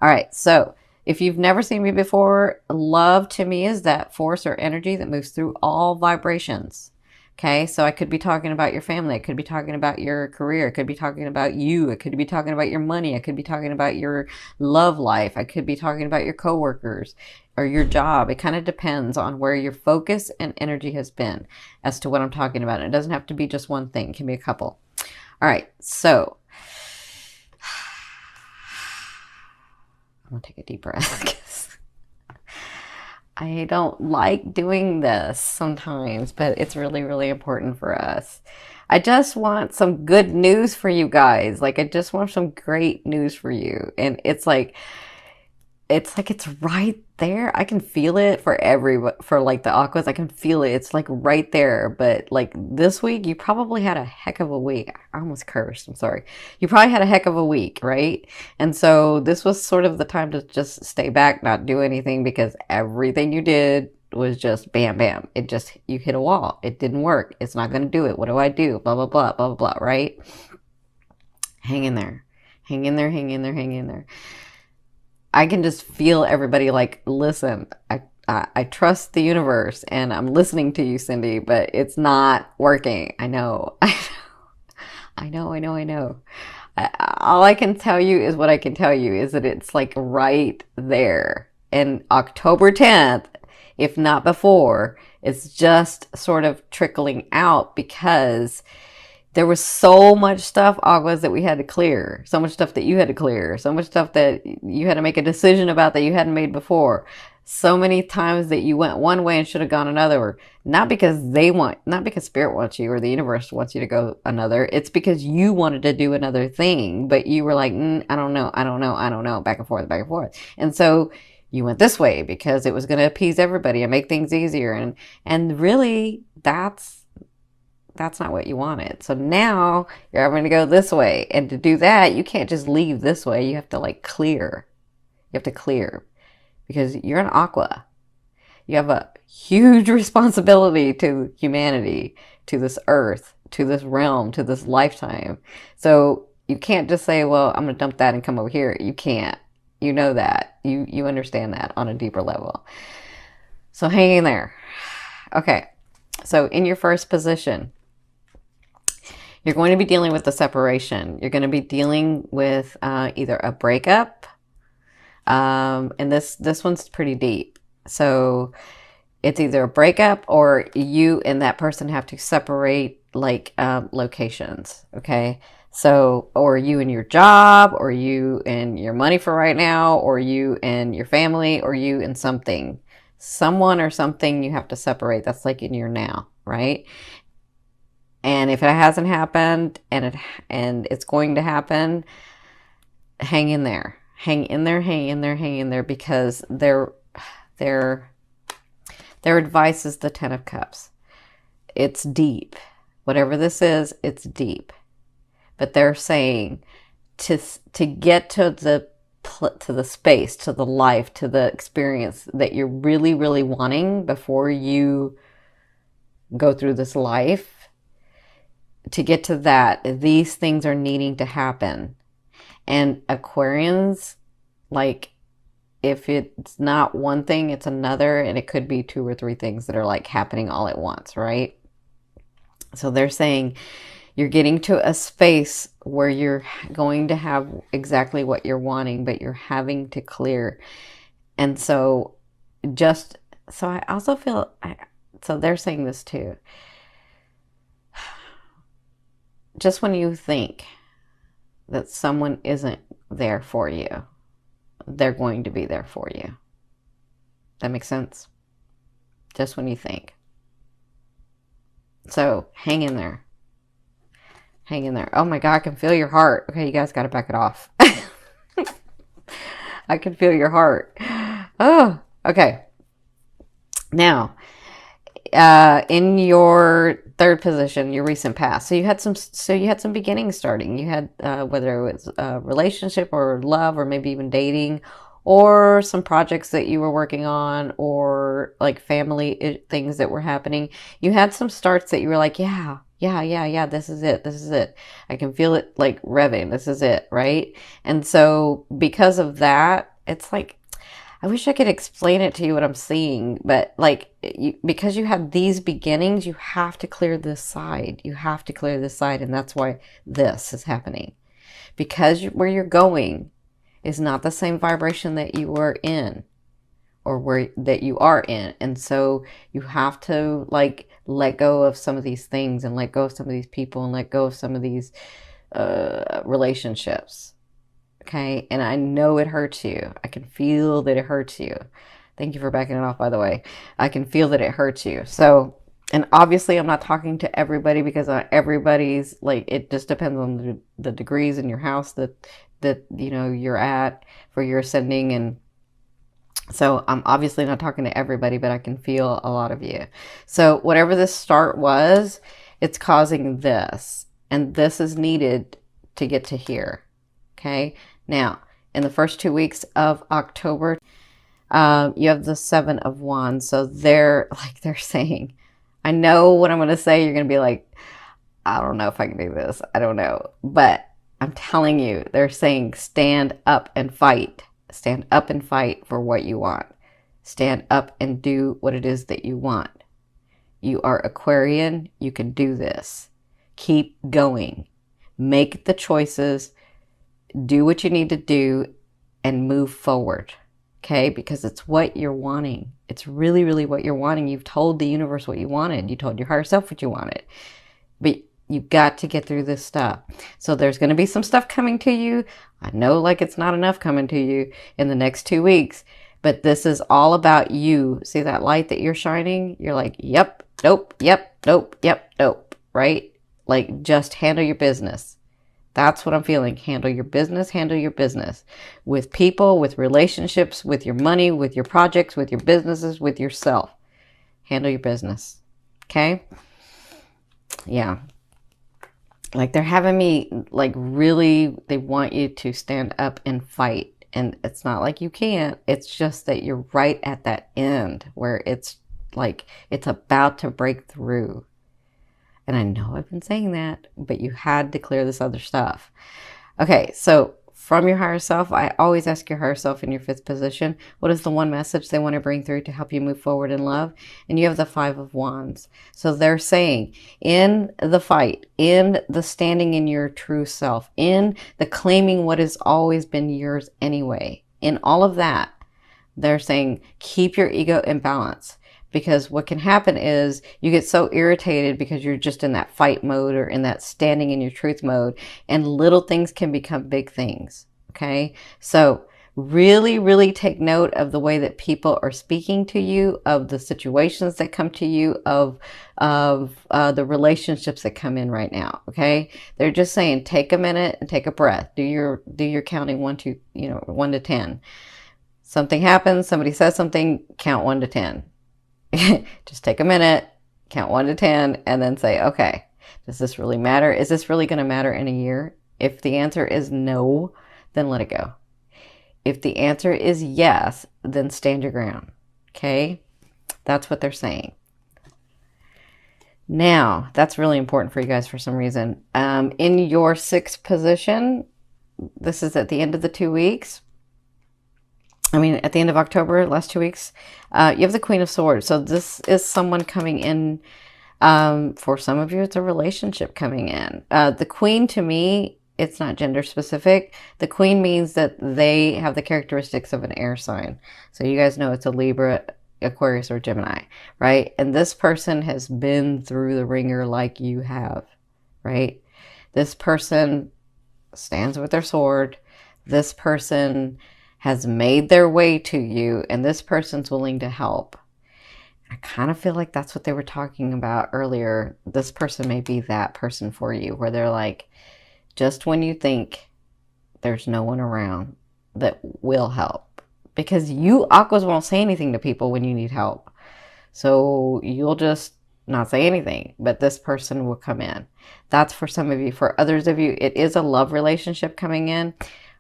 All right. So if you've never seen me before, love to me is that force or energy that moves through all vibrations. Okay. So I could be talking about your family. I could be talking about your career. I could be talking about you. I could be talking about your money. I could be talking about your love life. I could be talking about your coworkers or your job. It kind of depends on where your focus and energy has been as to what I'm talking about. It doesn't have to be just one thing. It can be a couple. All right. So I'm going to take a deep breath because I don't like doing this sometimes, but it's really, really important for us. I just want some good news for you guys. Like, I just want some great news for you. And it's right there. I can feel it for like the aquas. I can feel it. It's like right there. But like this week, you probably had a heck of a week. I almost cursed. I'm sorry. You probably had a heck of a week, right? And so this was sort of the time to just stay back, not do anything because everything you did was just bam, bam. It just, you hit a wall. It didn't work. It's not going to do it. What do I do? Blah, blah, blah, blah, blah, blah, right? Hang in there. Hang in there, hang in there, hang in there. I can just feel everybody like, listen, I trust the universe and I'm listening to you, Cindy, but it's not working. I know. I know, I know, I know. All I can tell you is what I can tell you is that it's like right there. And October 10th, if not before, it's just sort of trickling out because there was so much stuff, Aguas, that we had to clear. So much stuff that you had to clear. So much stuff that you had to make a decision about that you hadn't made before. So many times that you went one way and should have gone another. Not because not because Spirit wants you or the universe wants you to go another. It's because you wanted to do another thing, but you were like, I don't know, I don't know, I don't know, back and forth, back and forth. And so you went this way because it was going to appease everybody and make things easier. And really, that's not what you wanted. So now you're having to go this way. And to do that, you can't just leave this way. You have to like clear. You have to clear because you're an aqua. You have a huge responsibility to humanity, to this earth, to this realm, to this lifetime. So you can't just say, well, I'm going to dump that and come over here. You can't. You know that. You understand that on a deeper level. So hang in there. Okay. So in your first position, you're going to be dealing with the separation. You're going to be dealing with either a breakup, and this one's pretty deep. So it's either a breakup or you and that person have to separate like locations, okay? So, or you and your job, or you and your money for right now, or you and your family, or you and something. Someone or something you have to separate. That's like in your now, right? And if it hasn't happened and it's going to happen, hang in there. Hang in there, hang in there, hang in there because their advice is the 10 of Cups. It's deep. Whatever this is, it's deep. But they're saying to get to the space, to the life, to the experience that you're really, really wanting before you go through this life, to get to that, these things are needing to happen. And Aquarians, like, if it's not one thing, it's another, and it could be 2 or 3 things that are like happening all at once, right? So they're saying you're getting to a space where you're going to have exactly what you're wanting, but you're having to clear. And so I also feel, so they're saying this too. Just when you think that someone isn't there for you, they're going to be there for you. That makes sense? Just when you think. So hang in there. Hang in there. Oh my God, I can feel your heart. Okay, you guys got to back it off. I can feel your heart. Oh, okay. Now, in your third position, your recent past. So you had some beginnings starting. You had whether it was a relationship or love or maybe even dating or some projects that you were working on or like family things that were happening. You had some starts that you were like, yeah, Yeah, this is it. This is it. I can feel it like revving. This is it, right? And so because of that, it's like I wish I could explain it to you what I'm seeing, but like because you have these beginnings, you have to clear this side. You have to clear this side, and that's why this is happening. Because where you're going is not the same vibration that you were in or where that you are in. And so you have to like let go of some of these things and let go of some of these people and let go of some of these relationships. Okay. And I know it hurts you. I can feel that it hurts you. Thank you for backing it off, by the way. I can feel that it hurts you. So, and obviously I'm not talking to everybody because everybody's like, it just depends on the degrees in your house that, you know, you're at for your ascending. And so I'm obviously not talking to everybody, but I can feel a lot of you. So whatever this start was, it's causing this, and this is needed to get to here. Okay. Now, in the first 2 weeks of October, you have the Seven of Wands. So they're saying, I know what I'm going to say. You're going to be like, I don't know if I can do this. I don't know. But I'm telling you, they're saying stand up and fight. Stand up and fight for what you want. Stand up and do what it is that you want. You are Aquarian. You can do this. Keep going. Make the choices. Do what you need to do and move forward. Okay? Because it's what you're wanting. It's really, really what you're wanting. You've told the universe what you wanted. You told your higher self what you wanted. But you've got to get through this stuff. So there's going to be some stuff coming to you. I know like it's not enough coming to you in the next 2 weeks, but this is all about you. See that light that you're shining? You're like, yep, nope, yep, nope, yep, nope, right? Like just handle your business. That's what I'm feeling. Handle your business, handle your business with people, with relationships, with your money, with your projects, with your businesses, with yourself. Handle your business. Okay? Yeah. Like they're having me like really, they want you to stand up and fight. And it's not like you can't. It's just that you're right at that end where it's like it's about to break through. And I know I've been saying that, but you had to clear this other stuff. Okay, so from your higher self, I always ask your higher self in your fifth position, what is the one message they want to bring through to help you move forward in love? And you have the Five of Wands. So they're saying in the fight, in the standing in your true self, in the claiming what has always been yours anyway, in all of that, they're saying keep your ego in balance. Because what can happen is you get so irritated because you're just in that fight mode or in that standing in your truth mode, and little things can become big things. Okay. So really, really take note of the way that people are speaking to you, of the situations that come to you, of the relationships that come in right now. Okay. They're just saying, take a minute and take a breath. Do your counting 1 to 10. Something happens. Somebody says something, count 1 to 10. Just take a minute, count 1 to 10, and then say, okay, does this really matter? Is this really going to matter in a year? If the answer is no, then let it go. If the answer is yes, then stand your ground. Okay? That's what they're saying. Now, that's really important for you guys for some reason. In your sixth position, this is at the end of the 2 weeks. At the end of October, last 2 weeks, you have the Queen of Swords. So this is someone coming in. For some of you, it's a relationship coming in. The Queen, to me, it's not gender specific. The Queen means that they have the characteristics of an air sign. So you guys know it's a Libra, Aquarius, or Gemini, right? And this person has been through the ringer like you have, right? This person stands with their sword. This person has made their way to you, and this person's willing to help. I kind of feel like that's what they were talking about earlier. This person may be that person for you, where they're like, just when you think there's no one around that will help. Because you, Aquas, won't say anything to people when you need help. So you'll just not say anything, but this person will come in. That's for some of you. For others of you, it is a love relationship coming in.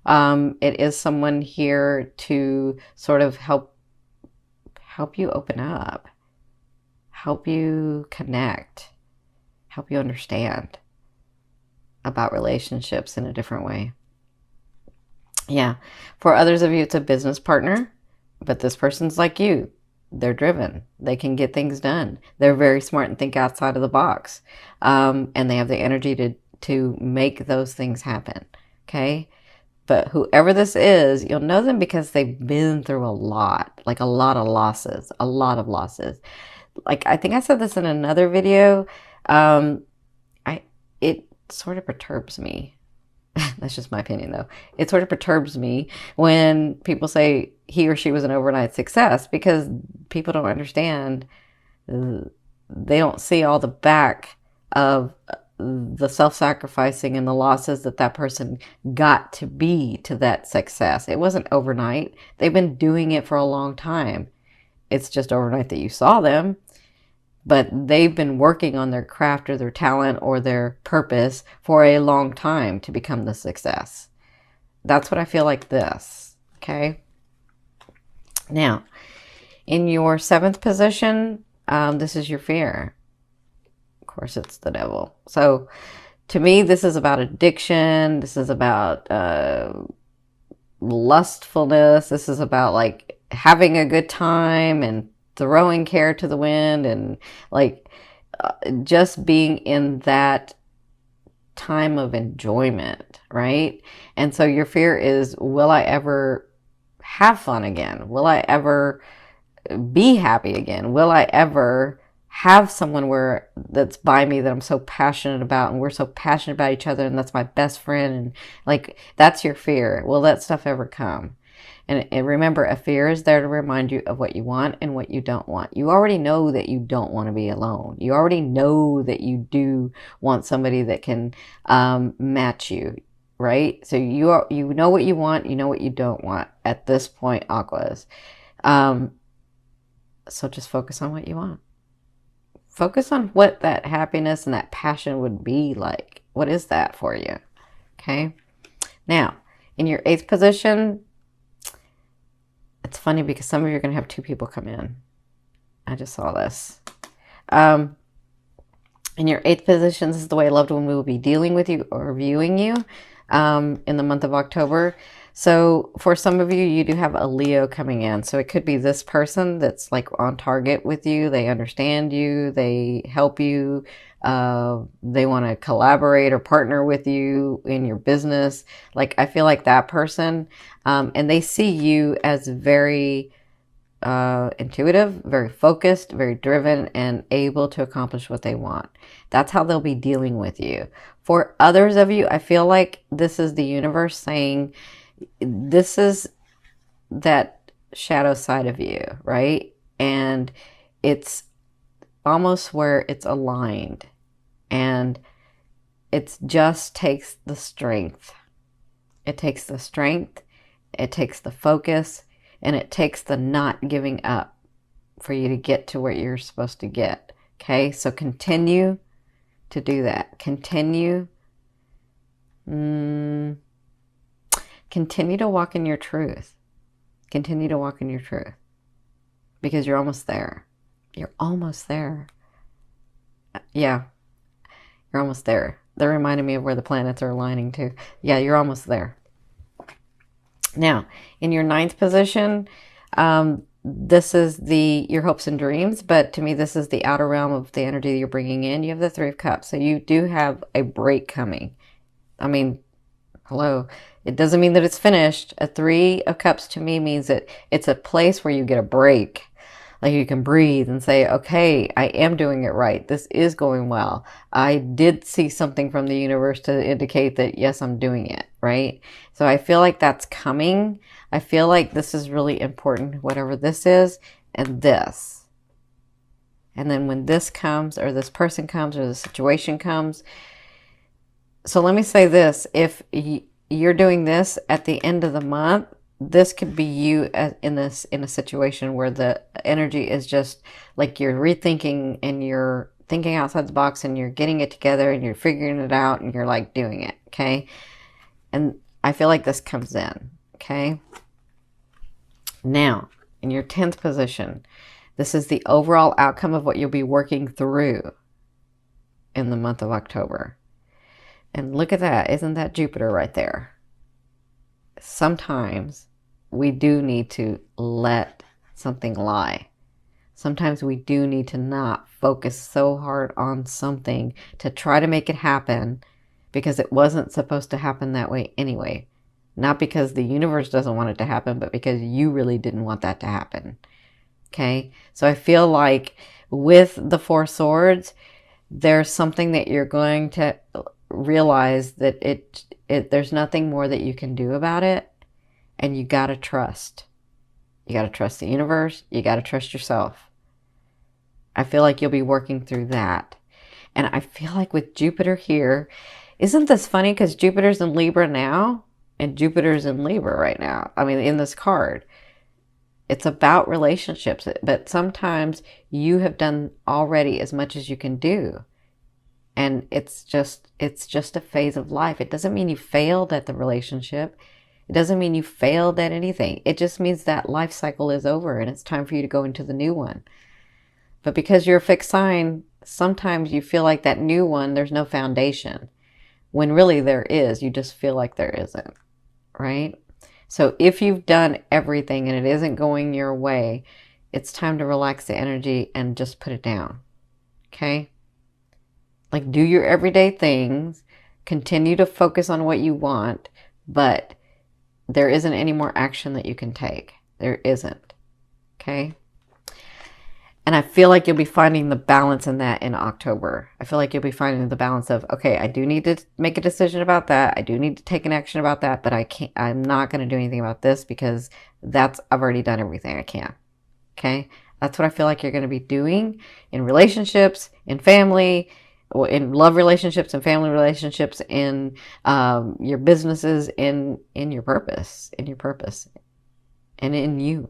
It is someone here to sort of help you open up, help you connect, help you understand about relationships in a different way. Yeah. For others of you, it's a business partner, but this person's like you. They're driven. They can get things done. They're very smart and think outside of the box. And they have the energy to make those things happen. Okay. But whoever this is, you'll know them because they've been through a lot, like a lot of losses, a lot of losses. Like, I think I said this in another video. It sort of perturbs me. That's just my opinion, though. It sort of perturbs me when people say he or she was an overnight success, because people don't understand. They don't see all the back of the self-sacrificing and the losses that person got to be to that success. It wasn't overnight. They've been doing it for a long time. It's just overnight that you saw them. But they've been working on their craft or their talent or their purpose for a long time to become the success. That's what I feel like this. Okay. Now, in your 7th position, this is your fear. Of course, it's the devil. So to me, this is about addiction. This is about lustfulness. This is about like having a good time and throwing care to the wind, and like just being in that time of enjoyment, right? And so your fear is, will I ever have fun again? Will I ever be happy again? Will I ever have someone that's by me that I'm so passionate about, and we're so passionate about each other, and that's my best friend, and like, that's your fear. Will that stuff ever come? And remember, a fear is there to remind you of what you want and what you don't want. You already know that you don't want to be alone. You already know that you do want somebody that can match you, right? So you know what you want, you know what you don't want at this point, Aquas. So just focus on what you want. Focus on what that happiness and that passion would be like. What is that for you? Okay. Now, in your 8th position, it's funny because some of you are going to have 2 people come in. I just saw this. In your 8th position, this is the way a loved one will be dealing with you or viewing you in the month of October. So for some of you, you do have a Leo coming in. So it could be this person that's like on target with you. They understand you. They help you. They want to collaborate or partner with you in your business. Like, I feel like that person, and they see you as very intuitive, very focused, very driven, and able to accomplish what they want. That's how they'll be dealing with you. For others of you, I feel like this is the universe saying, this is that shadow side of you, right? And it's almost where it's aligned, and it just takes the strength. It takes the strength, it takes the focus, and it takes the not giving up for you to get to where you're supposed to get. Okay, so continue to do that. Continue to walk in your truth. Continue to walk in your truth, because you're almost there. You're almost there. Yeah, you're almost there. That reminded me of where the planets are aligning to. Yeah, you're almost there. Now, in your 9th position, this is your hopes and dreams, but to me, this is the outer realm of the energy that you're bringing in. You have the 3 of Cups, so you do have a break coming. I mean, hello. It doesn't mean that it's finished. A 3 of Cups to me means that it's a place where you get a break. Like, you can breathe and say, okay, I am doing it right. This is going well. I did see something from the universe to indicate that, yes, I'm doing it, right? So I feel like that's coming. I feel like this is really important, whatever this is, and this. And then when this comes, or this person comes, or the situation comes. So let me say this. If you're doing this at the end of the month, this could be you in a situation where the energy is just like you're rethinking and you're thinking outside the box and you're getting it together and you're figuring it out and you're like doing it. Okay. And I feel like this comes in. Okay. Now, in your 10th position, this is the overall outcome of what you'll be working through. in the month of October. And look at that. Isn't that Jupiter right there? Sometimes we do need to let something lie. Sometimes we do need to not focus so hard on something to try to make it happen because it wasn't supposed to happen that way anyway. Not because the universe doesn't want it to happen, but because you really didn't want that to happen. Okay? So I feel like with the Four Swords, there's something that you're going to realize that there's nothing more that you can do about it, and you got to trust. You got to trust the universe. You got to trust yourself. I feel like you'll be working through that. And I feel like with Jupiter here, isn't this funny? Because Jupiter's in Libra now, and Jupiter's in Libra right now. I mean, in this card. It's about relationships, but sometimes you have done already as much as you can do. And it's just a phase of life. It doesn't mean you failed at the relationship. It doesn't mean you failed at anything. It just means that life cycle is over and it's time for you to go into the new one. But because you're a fixed sign, sometimes you feel like that new one, there's no foundation. When really there is, you just feel like there isn't, right? So if you've done everything and it isn't going your way, it's time to relax the energy and just put it down, okay? Like, do your everyday things, continue to focus on what you want, but there isn't any more action that you can take. There isn't, okay? And I feel like you'll be finding the balance in that in October. I feel like you'll be finding the balance of, okay, I do need to make a decision about that. I do need to take an action about that, but I'm not going to do anything about this because I've already done everything I can. Okay. That's what I feel like you're going to be doing in relationships, in family, in love relationships and family relationships, in your businesses, in your purpose, and in you.